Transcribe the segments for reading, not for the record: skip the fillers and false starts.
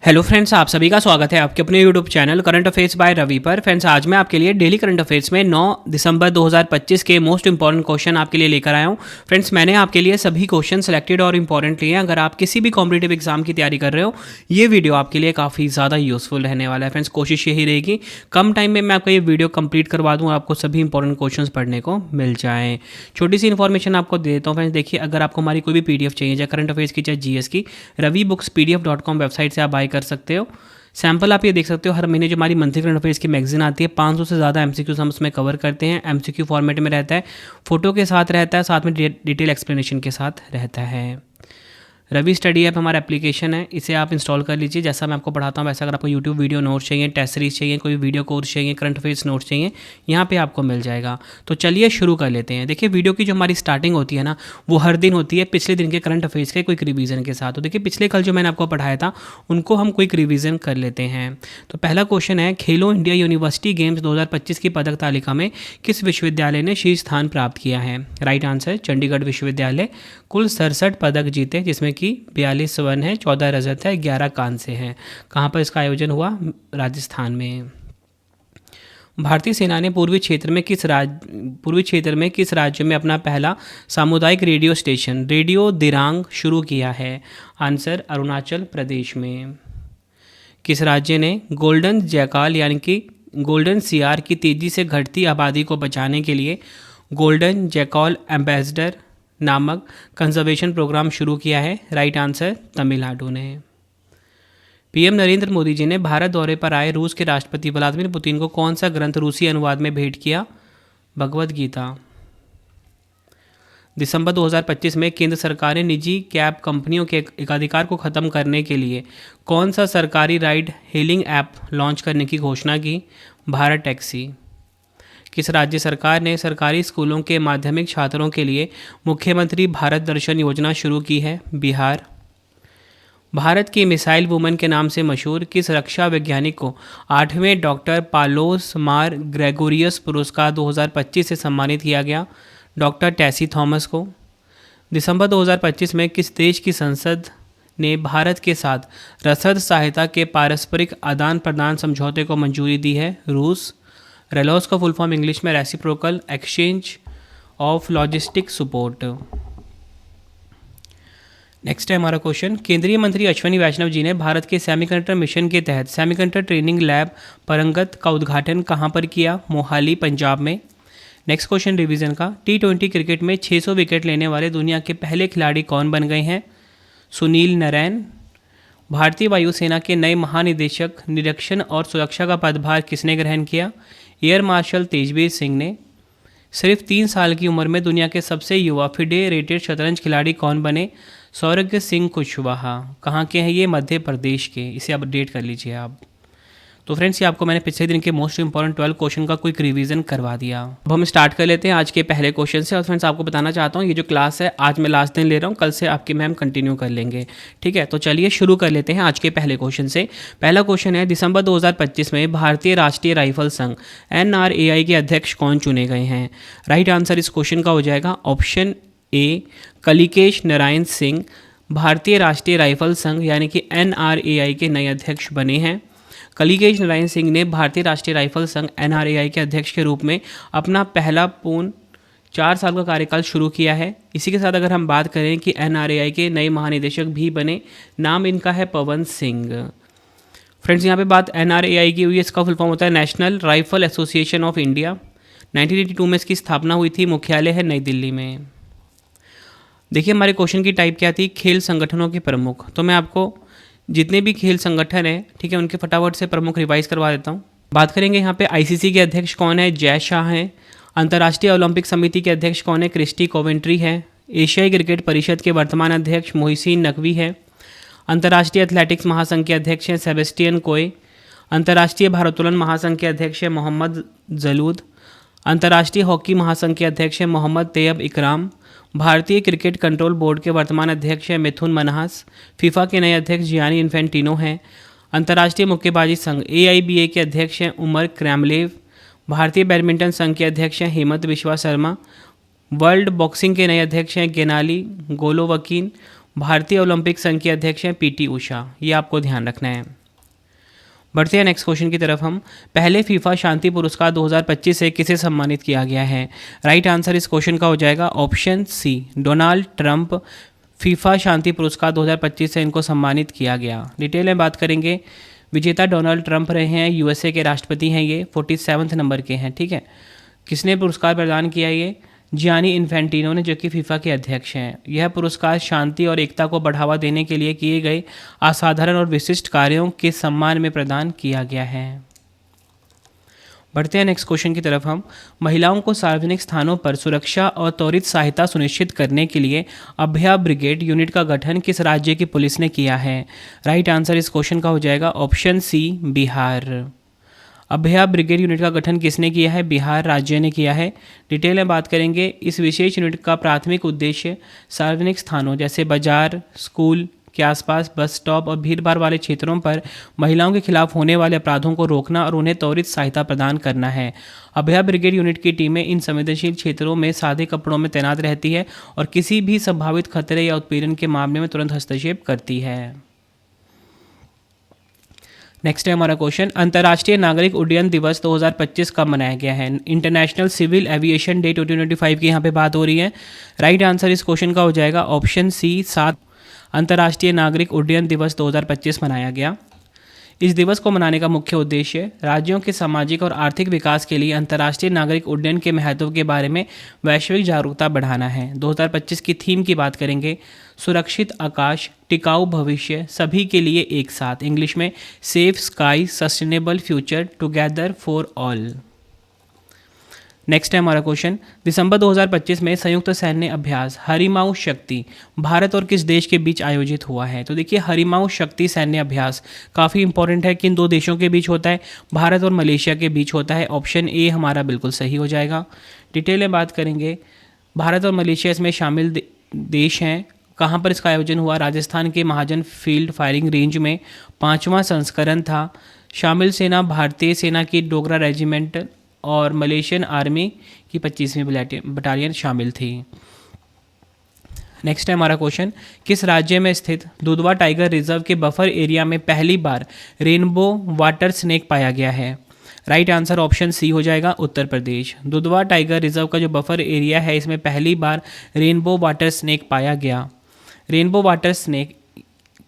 Hello friends, आप सभी का स्वागत है आपके अपने YouTube channel current affairs by Ravi पर। फ्रेंड्स, आज मैं आपके लिए डेली करंट अफेयर्स में 9 दिसंबर 2025 के मोस्ट इंपॉर्टेंट क्वेश्चन आपके लिए लेकर आया हूं। फ्रेंड्स, मैंने आपके लिए सभी क्वेश्चन सेलेक्टेड और इंपॉर्टेंट लिए हैं। अगर आप किसी भी कॉम्पिटेटिव एग्जाम की तैयारी कर रहे हो, ये वीडियो आपके लिए काफ़ी ज़्यादा यूजफुल रहने वाला है। फ्रेंड्स, कोशिश यही रहेगी कम टाइम में मैं आपका ये वीडियो कंप्लीट करवा दूँ, आपको सभी इंपॉर्टेंट क्वेश्चन पढ़ने को मिल जाएँ। छोटी सी इन्फॉर्मेशन आपको दे देता हूँ। फ्रेंड्स, देखिए, अगर आपको हमारी कोई भी पीडीएफ चाहिए, चाहे करंट अफेयर्स की चाहे जीएस की, ravibookspdf.com वेबसाइट से आप बाय कर सकते हो। सैम्पल आप ये देख सकते हो, हर महीने जो हमारी मंथली करंट अफेयर्स की मैगजीन आती है, 500 से ज़्यादा एमसीक्यूज हम उसमें कवर करते हैं। एमसीक्यू फॉर्मेट में रहता है, फोटो के साथ रहता है, साथ में डिटेल एक्सप्लेनेशन के साथ रहता है। रवि स्टडी ऐप हमारा एप्लीकेशन है, इसे आप इंस्टॉल कर लीजिए। जैसा मैं आपको पढ़ाता हूँ वैसा अगर आपको यूट्यूब वीडियो नोट्स चाहिए, टेस्ट सीरीज चाहिए, कोई वीडियो कोर्स चाहिए, करंट अफेयर्स नोट्स चाहिए, यहाँ पे आपको मिल जाएगा। तो चलिए शुरू कर लेते हैं। देखिए, वीडियो की जो हमारी स्टार्टिंग होती है ना, वो हर दिन होती है पिछले दिन के करंट अफेयर्स के क्विक रिवीजन के साथ। तो देखिए, पिछले कल जो मैंने आपको पढ़ाया था उनको हम क्विक रिवीजन कर लेते हैं। तो पहला क्वेश्चन है, खेलो इंडिया यूनिवर्सिटी गेम्स 2025 की पदक तालिका में किस विश्वविद्यालय ने शीर्ष स्थान प्राप्त किया है? राइट आंसर चंडीगढ़ विश्वविद्यालय। कुल 67 पदक जीते, जिसमें कि 42 स्वर्ण है, 14 रजत है, 11 कांस्य हैं। कहाँ पर इसका आयोजन हुआ? राजस्थान में। भारतीय सेना ने पूर्वी क्षेत्र में किस राज्य में अपना पहला सामुदायिक रेडियो स्टेशन रेडियो दिरांग शुरू किया है? आंसर अरुणाचल प्रदेश में। किस राज्य ने गोल्डन जैकाल यानी कि गोल्डन सियार की तेजी से घटती आबादी को बचाने के लिए गोल्डन जैकॉल एम्बेसडर नामक कंजर्वेशन प्रोग्राम शुरू किया है? राइट आंसर तमिलनाडु ने। पीएम नरेंद्र मोदी जी ने भारत दौरे पर आए रूस के राष्ट्रपति व्लादिमीर पुतिन को कौन सा ग्रंथ रूसी अनुवाद में भेंट किया? भगवद गीता। दिसंबर 2025 में केंद्र सरकार ने निजी कैब कंपनियों के एकाधिकार को खत्म करने के लिए कौन सा सरकारी राइड हेलिंग ऐप लॉन्च करने की घोषणा की? भारत टैक्सी। किस राज्य सरकार ने सरकारी स्कूलों के माध्यमिक छात्रों के लिए मुख्यमंत्री भारत दर्शन योजना शुरू की है? बिहार। भारत की मिसाइल वुमन के नाम से मशहूर किस रक्षा वैज्ञानिक को 8वें डॉक्टर पालोस मार ग्रेगोरियस पुरस्कार 2025 से सम्मानित किया गया? डॉक्टर टेसी थॉमस को। दिसंबर 2025 में किस देश की संसद ने भारत के साथ रसद सहायता के पारस्परिक आदान प्रदान समझौते को मंजूरी दी है? रूस। रेलॉस का फुल फॉर्म इंग्लिश में reciprocal exchange of logistic support. Next है हमारा क्वेश्चन, केंद्रीय मंत्री अश्विनी वैष्णव जी ने भारत के सेमीकंडक्टर मिशन के तहत सेमीकंडक्टर ट्रेनिंग लैब परंगत का उद्घाटन कहां पर किया? मोहाली, पंजाब में। नेक्स्ट क्वेश्चन रिवीजन का, T20 क्रिकेट में 600 विकेट लेने वाले दुनिया के पहले खिलाड़ी कौन बन गए हैं? सुनील नरैन। भारतीय वायुसेना के नए महानिदेशक निरीक्षण और सुरक्षा का पदभार किसने ग्रहण किया? एयर मार्शल तेजवीर सिंह ने। सिर्फ 3 साल की उम्र में दुनिया के सबसे युवा फिडे रेटेड शतरंज खिलाड़ी कौन बने? सौरभ सिंह कुशवाहा। कहाँ के हैं ये? मध्य प्रदेश के। इसे अपडेट कर लीजिए आप। तो फ्रेंड्स, ये आपको मैंने पिछले दिन के मोस्ट इंपॉर्टेंट 12 क्वेश्चन का क्विक रिवीजन करवा दिया। अब हम स्टार्ट कर लेते हैं आज के पहले क्वेश्चन से। और फ्रेंड्स, आपको बताना चाहता हूँ, ये जो क्लास है आज मैं लास्ट दिन ले रहा हूँ, कल से आपकी मैम कंटिन्यू कर लेंगे। ठीक है, तो चलिए शुरू कर लेते हैं आज के पहले क्वेश्चन से। पहला क्वेश्चन है, दिसंबर 2025 में भारतीय राष्ट्रीय राइफल संघ NRAI के अध्यक्ष कौन चुने गए हैं? राइट आंसर इस क्वेश्चन का हो जाएगा ऑप्शन ए, कलिकेश नारायण सिंह भारतीय राष्ट्रीय राइफल संघ यानी कि NRAI के नए अध्यक्ष बने हैं। कलिकेश नारायण सिंह ने भारतीय राष्ट्रीय राइफल संघ NRAI के अध्यक्ष के रूप में अपना पहला पूर्ण 4 साल का कार्यकाल शुरू किया है। इसी के साथ अगर हम बात करें कि NRAI के नए महानिदेशक भी बने, नाम इनका है पवन सिंह। फ्रेंड्स, यहाँ पे बात NRAI की हुई है, इसका फुल फॉर्म होता है national rifle association of India. 1982 में इसकी स्थापना हुई थी, मुख्यालय है नई दिल्ली में। देखिए, हमारे क्वेश्चन की टाइप क्या थी? खेल संगठनों के प्रमुख। तो मैं आपको जितने भी खेल संगठन हैं, ठीक है, उनके फटाफट से प्रमुख रिवाइज करवा देता हूँ। बात करेंगे यहाँ पे ICC के अध्यक्ष कौन है? जय शाह हैं। अंतर्राष्ट्रीय ओलंपिक समिति के अध्यक्ष कौन है? क्रिस्टी कोवेंट्री है। एशियाई क्रिकेट परिषद के वर्तमान अध्यक्ष मोहसिन नकवी है। अंतर्राष्ट्रीय एथलेटिक्स महासंघ के अध्यक्ष हैं सेबेस्टियन कोए। अंतर्राष्ट्रीय भारोत्तोलन महासंघ के अध्यक्ष हैं मोहम्मद जलूद। अंतर्राष्ट्रीय हॉकी महासंघ के अध्यक्ष हैं मोहम्मद तैयब इकराम। भारतीय क्रिकेट कंट्रोल बोर्ड के वर्तमान अध्यक्ष हैं मिथुन मनहास। फीफा के नए अध्यक्ष जियानी इन्फेंटिनो हैं। अंतर्राष्ट्रीय मुक्केबाजी संघ AIBA के अध्यक्ष हैं उमर क्रैमलेव। भारतीय बैडमिंटन संघ के अध्यक्ष हैं हेमंत बिश्वा शर्मा। वर्ल्ड बॉक्सिंग के नए अध्यक्ष हैं गेनाली गोलोवकीन। भारतीय ओलंपिक संघ की अध्यक्ष हैं पीटी उषा। ये आपको ध्यान रखना है। बढ़ते हैं नेक्स्ट क्वेश्चन की तरफ हम। पहले फीफा शांति पुरस्कार 2025 से किसे सम्मानित किया गया है? राइट आंसर इस क्वेश्चन का हो जाएगा option C, Donald Trump. FIFA शांति पुरस्कार 2025 से इनको सम्मानित किया गया। डिटेल में बात करेंगे, विजेता डोनाल्ड ट्रंप रहे हैं, यूएसए के राष्ट्रपति हैं, ये 47वें नंबर के हैं, ठीक है। किसने पुरस्कार प्रदान किया? ये जियानी इन्फेंटिनो ने, जो कि फीफा के अध्यक्ष हैं। यह पुरस्कार शांति और एकता को बढ़ावा देने के लिए किए गए असाधारण और विशिष्ट कार्यों के सम्मान में प्रदान किया गया है। बढ़ते हैं नेक्स्ट क्वेश्चन की तरफ हम। महिलाओं को सार्वजनिक स्थानों पर सुरक्षा और त्वरित सहायता सुनिश्चित करने के लिए अभया ब्रिगेड यूनिट का गठन किस राज्य की पुलिस ने किया है? राइट आंसर इस क्वेश्चन का हो जाएगा ऑप्शन सी, बिहार। अभया ब्रिगेड यूनिट का गठन किसने किया है? बिहार राज्य ने किया है। डिटेल में बात करेंगे, इस विशेष यूनिट का प्राथमिक उद्देश्य सार्वजनिक स्थानों जैसे बाजार, स्कूल के आसपास, बस स्टॉप और भीड़भाड़ वाले क्षेत्रों पर महिलाओं के खिलाफ होने वाले अपराधों को रोकना और उन्हें त्वरित सहायता प्रदान करना है। अभया ब्रिगेड यूनिट की टीमें इन संवेदनशील क्षेत्रों में सादे कपड़ों में तैनात रहती है और किसी भी संभावित खतरे या उत्पीड़न के मामले में तुरंत हस्तक्षेप करती है। नेक्स्ट है हमारा क्वेश्चन, अंतर्राष्ट्रीय नागरिक उड्डयन दिवस 2025 कब मनाया गया है? इंटरनेशनल सिविल एविएशन डे 2025 की यहाँ पे बात हो रही है। राइट आंसर इस क्वेश्चन का हो जाएगा ऑप्शन सी, 7 अंतर्राष्ट्रीय नागरिक उड्डयन दिवस 2025 मनाया गया। इस दिवस को मनाने का मुख्य उद्देश्य राज्यों के सामाजिक और आर्थिक विकास के लिए अंतर्राष्ट्रीय नागरिक उड्डयन के महत्व के बारे में वैश्विक जागरूकता बढ़ाना है। 2025 की थीम की बात करेंगे, सुरक्षित आकाश, टिकाऊ भविष्य, सभी के लिए एक साथ, इंग्लिश में safe sky, sustainable future, together for all. Next है हमारा क्वेश्चन, दिसंबर 2025 में संयुक्त सैन्य अभ्यास हरिमाऊ शक्ति भारत और किस देश के बीच आयोजित हुआ है? तो देखिए, हरिमाऊ शक्ति सैन्य अभ्यास काफ़ी इंपॉर्टेंट है। किन दो देशों के बीच होता है? भारत और मलेशिया के बीच होता है। ऑप्शन ए हमारा बिल्कुल सही हो जाएगा। डिटेल में बात करेंगे, भारत और मलेशिया इसमें शामिल देश हैं। कहाँ पर इसका आयोजन हुआ? राजस्थान के महाजन फील्ड फायरिंग रेंज में 5वां संस्करण था। शामिल सेना भारतीय सेना की डोगरा रेजिमेंट और मलेशियन आर्मी की 25वीं बटालियन शामिल थी। नेक्स्ट है हमारा क्वेश्चन, किस राज्य में स्थित दुधवा टाइगर रिजर्व के बफर एरिया में पहली बार रेनबो वाटर स्नेक पाया गया है? राइट आंसर ऑप्शन सी हो जाएगा, उत्तर प्रदेश। दुधवा टाइगर रिजर्व का जो बफर एरिया है, इसमें पहली बार रेनबो वाटर स्नेक पाया गया। रेनबो वाटर स्नेक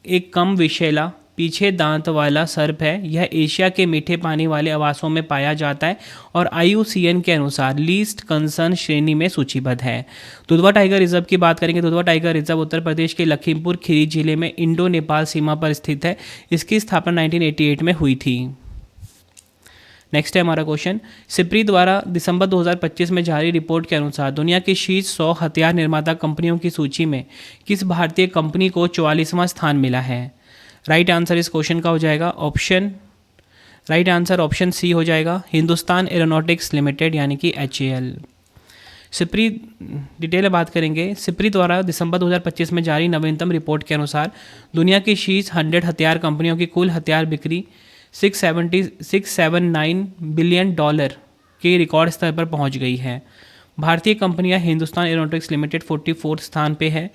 एक कम विषैला पीछे दांत वाला सर्प है। यह एशिया के मीठे पानी वाले आवासों में पाया जाता है और IUCN के अनुसार लीस्ट कंसर्न श्रेणी में सूचीबद्ध है। दुधवा टाइगर रिजर्व की बात करेंगे, दुधवा टाइगर रिजर्व उत्तर प्रदेश के लखीमपुर खीरी जिले में इंडो नेपाल सीमा पर स्थित है। इसकी स्थापना 1988 में हुई थी। नेक्स्ट है हमारा क्वेश्चन, सिप्री द्वारा दिसंबर 2025 में जारी रिपोर्ट के अनुसार दुनिया की शीर्ष 100 हथियार निर्माता कंपनियों की सूची में किस भारतीय कंपनी को 44वां स्थान मिला है? राइट आंसर इस क्वेश्चन का हो जाएगा राइट आंसर ऑप्शन सी हो जाएगा, हिंदुस्तान एरोनॉटिक्स लिमिटेड यानी कि HAL। सिप्री, डिटेल में बात करेंगे, सिप्री द्वारा दिसंबर 2025 में जारी नवीनतम रिपोर्ट के अनुसार दुनिया की शीर्ष 100 हथियार कंपनियों की कुल हथियार बिक्री $679 बिलियन के रिकॉर्ड स्तर पर पहुंच गई है। भारतीय कंपनियां हिंदुस्तान एरोनॉटिक्स लिमिटेड 44 स्थान पे है।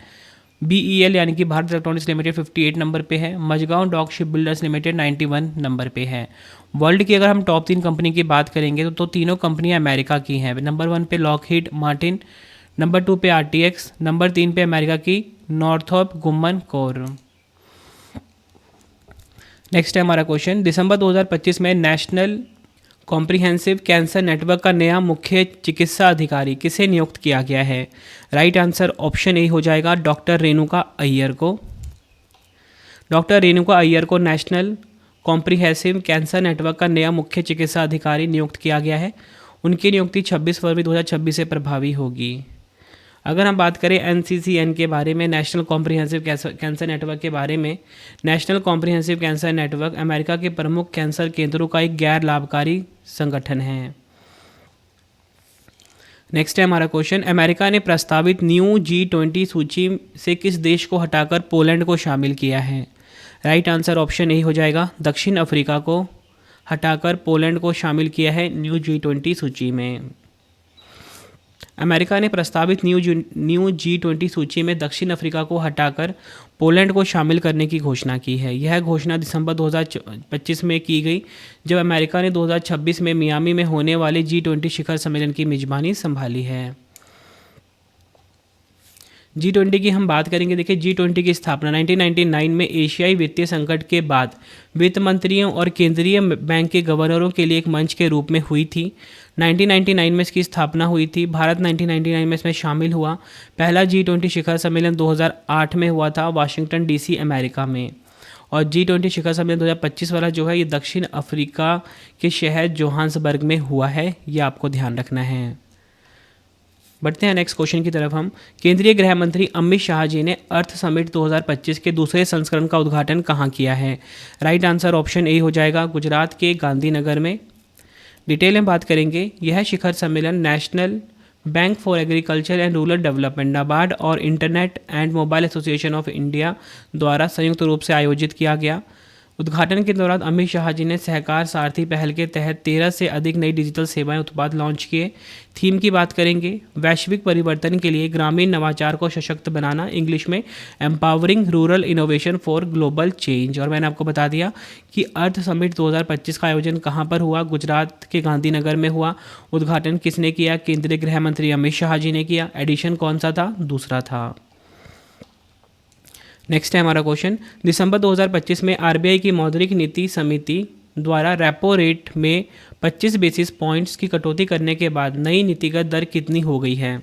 BEL यानी कि भारत इलेक्ट्रॉनिक्स लिमिटेड 58 नंबर पे है। Mazagaon dock ship builders limited 91 number पे है। वर्ल्ड की अगर हम टॉप 3 कंपनी की बात करेंगे तो तीनों कंपनियां अमेरिका की हैं। नंबर 1 पे लॉकहीड मार्टिन, नंबर 2 पे RTX, नंबर 3 पे अमेरिका की नॉर्थरोप गुम्मन कोर। नेक्स्ट है हमारा क्वेश्चन, दिसंबर 2025 में नेशनल कॉम्प्रिहेंसिव कैंसर नेटवर्क का नया मुख्य चिकित्सा अधिकारी किसे नियुक्त किया गया है? राइट आंसर ऑप्शन ए हो जाएगा, डॉक्टर रेणुका अय्यर को। डॉक्टर रेणुका अय्यर को नेशनल कॉम्प्रिहेंसिव कैंसर नेटवर्क का नया मुख्य चिकित्सा अधिकारी नियुक्त किया गया है। उनकी नियुक्ति 26 फरवरी 2026 से प्रभावी होगी। अगर हम बात करें NCCN के बारे में, नेशनल कॉम्प्रिहेंसिव कैंसर नेटवर्क के बारे में, national comprehensive cancer network America के प्रमुख कैंसर केंद्रों का एक गैर लाभकारी संगठन है। नेक्स्ट है हमारा क्वेश्चन, अमेरिका ने प्रस्तावित न्यू G20 सूची से किस देश को हटाकर पोलैंड को शामिल किया है? राइट आंसर ऑप्शन ए हो जाएगा, दक्षिण अफ्रीका को हटाकर पोलैंड को शामिल किया है न्यू G20 सूची में। अमेरिका ने प्रस्तावित न्यू G20 सूची में दक्षिण अफ्रीका को हटाकर पोलैंड को शामिल करने की घोषणा की है। यह घोषणा दिसंबर 2025 में की गई, जब अमेरिका ने 2026 में मियामी में होने वाले G20 शिखर सम्मेलन की मेजबानी संभाली है। G20 की हम बात करेंगे। देखिए, G20 की स्थापना 1999 में एशियाई वित्तीय संकट के बाद वित्त मंत्रियों और केंद्रीय बैंक के गवर्नरों के लिए एक मंच के रूप में हुई थी। 1999 में इसकी स्थापना हुई थी। भारत 1999 में इसमें शामिल हुआ। पहला G20 शिखर सम्मेलन 2008 में हुआ था, वाशिंगटन DC अमेरिका में। और G20 शिखर सम्मेलन 2025 वाला जो है, ये दक्षिण अफ्रीका के शहर जोहान्सबर्ग में हुआ है। ये आपको ध्यान रखना है। बढ़ते हैं नेक्स्ट क्वेश्चन की तरफ हम। केंद्रीय गृह मंत्री अमित शाह जी ने अर्थ समिट 2025 के दूसरे संस्करण का उद्घाटन कहाँ किया है? राइट आंसर ऑप्शन ए हो जाएगा, गुजरात के गांधीनगर में। डिटेल में बात करेंगे। यह शिखर सम्मेलन national bank for agriculture and rural development NABARD और internet and mobile association of India द्वारा संयुक्त रूप से आयोजित किया गया। उद्घाटन के दौरान अमित शाह जी ने सहकार सारथी पहल के तहत 13 से अधिक नई डिजिटल सेवाएं उत्पाद लॉन्च किए। थीम की बात करेंगे, वैश्विक परिवर्तन के लिए ग्रामीण नवाचार को सशक्त बनाना, इंग्लिश में empowering rural innovation for global change. और मैंने आपको बता दिया कि अर्थ समिट 2025 का आयोजन कहाँ पर हुआ? गुजरात के गांधीनगर में हुआ। उद्घाटन किसने किया? केंद्रीय गृह मंत्री अमित शाह जी ने किया। एडिशन कौन सा था? दूसरा था। नेक्स्ट है हमारा क्वेश्चन। दिसंबर 2025 में RBI की मौद्रिक नीति समिति द्वारा रेपो रेट में 25 बेसिस पॉइंट्स की कटौती करने के बाद नई नीतिगत दर कितनी हो गई है?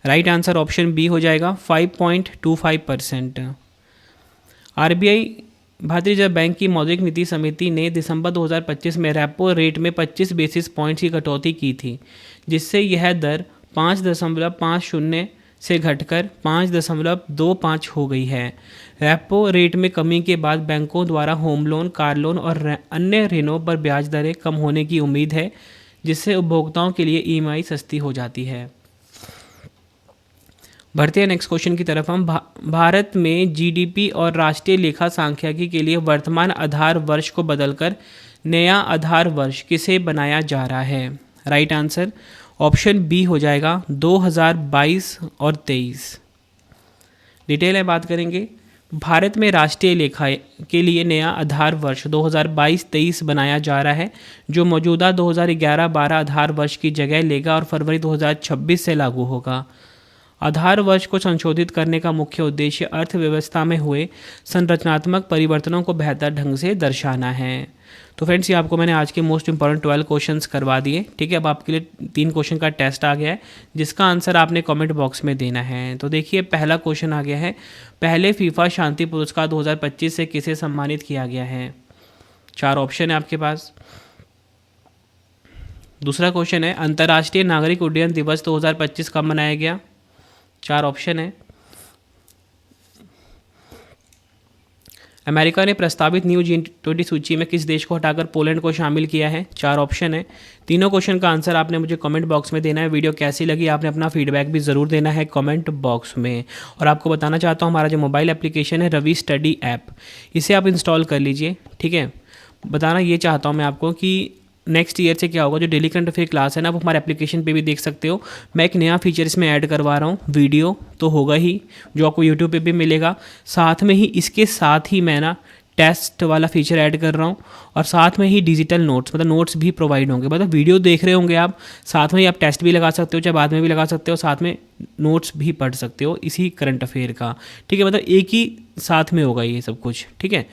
राइट आंसर ऑप्शन बी हो जाएगा, 5.25%। RBI भारतीय रिजर्व बैंक की मौद्रिक नीति समिति ने दिसंबर 2025 में रेपो रेट में 25 बेसिस पॉइंट्स की कटौती की थी, जिससे यह दर 5.50 से घटकर 5.25 हो गई है। रेपो रेट में कमी के बाद बैंकों द्वारा होम लोन, कार लोन और अन्य ऋणों पर ब्याज दरें कम होने की उम्मीद है, जिससे उपभोक्ताओं के लिए EMI सस्ती हो जाती है। बढ़ते हैं नेक्स्ट क्वेश्चन की तरफ हम। भारत में GDP और राष्ट्रीय लेखा सांख्यिकी के लिए वर्तमान आधार वर्ष को बदलकर नया आधार वर्ष किसे बनाया जा रहा है? राइट आंसर ऑप्शन बी हो जाएगा, 2022 और 23। डिटेल में बात करेंगे। भारत में राष्ट्रीय लेखा के लिए नया आधार वर्ष 2022-23 बनाया जा रहा है, जो मौजूदा 2011-12 आधार वर्ष की जगह लेगा और फरवरी 2026 से लागू होगा। आधार वर्ष को संशोधित करने का मुख्य उद्देश्य अर्थव्यवस्था में हुए संरचनात्मक परिवर्तनों को बेहतर ढंग से दर्शाना है। तो फ्रेंड्स, ये आपको मैंने आज के मोस्ट इंपॉर्टेंट 12 क्वेश्चंस करवा दिए। ठीक है, अब आपके लिए 3 क्वेश्चन का टेस्ट आ गया है, जिसका आंसर आपने कमेंट बॉक्स में देना है। तो देखिए, पहला क्वेश्चन आ गया है, पहले फीफा शांति पुरस्कार 2025 से किसे सम्मानित किया गया है? 4 ऑप्शन है आपके पास। दूसरा क्वेश्चन है, अंतर्राष्ट्रीय नागरिक उड्डयन दिवस 2025 कब मनाया गया? 4 ऑप्शन है। अमेरिका ने प्रस्तावित न्यू G20 सूची में किस देश को हटाकर पोलैंड को शामिल किया है? 4 ऑप्शन है। तीनों क्वेश्चन का आंसर आपने मुझे कमेंट बॉक्स में देना है। वीडियो कैसी लगी आपने अपना फीडबैक भी ज़रूर देना है कमेंट बॉक्स में। और आपको बताना चाहता हूँ, हमारा जो मोबाइल एप्लीकेशन है रवि स्टडी ऐप, इसे आप इंस्टॉल कर लीजिए। ठीक है, बताना ये चाहता हूँ मैं आपको कि नेक्स्ट ईयर से क्या होगा, जो डेली करंट अफेयर क्लास है ना, वो हमारे एप्लीकेशन पे भी देख सकते हो। मैं एक नया फीचर इसमें ऐड करवा रहा हूँ, वीडियो तो होगा ही, जो आपको यूट्यूब पे भी मिलेगा। साथ में ही इसके साथ ही मैं ना टेस्ट वाला फीचर ऐड कर रहा हूँ, और साथ में ही डिजिटल नोट्स, मतलब नोट्स भी प्रोवाइड होंगे। मतलब वीडियो देख रहे होंगे आप, साथ में ही आप टेस्ट भी लगा सकते हो, चाहे बाद में भी लगा सकते हो, साथ में नोट्स भी पढ़ सकते हो इसी करंट अफेयर का। ठीक है, मतलब एक ही साथ में होगा ये सब कुछ। ठीक है,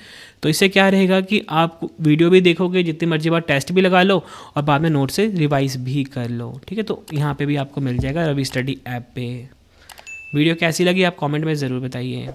तो इससे क्या रहेगा कि आप वीडियो भी देखोगे, जितनी मर्जी बार टेस्ट भी लगा लो और बाद में नोट से रिवाइज भी कर लो। ठीक है, तो यहाँ पे भी आपको मिल जाएगा रवि स्टडी ऐप पे। वीडियो कैसी लगी आप कमेंट में ज़रूर बताइए।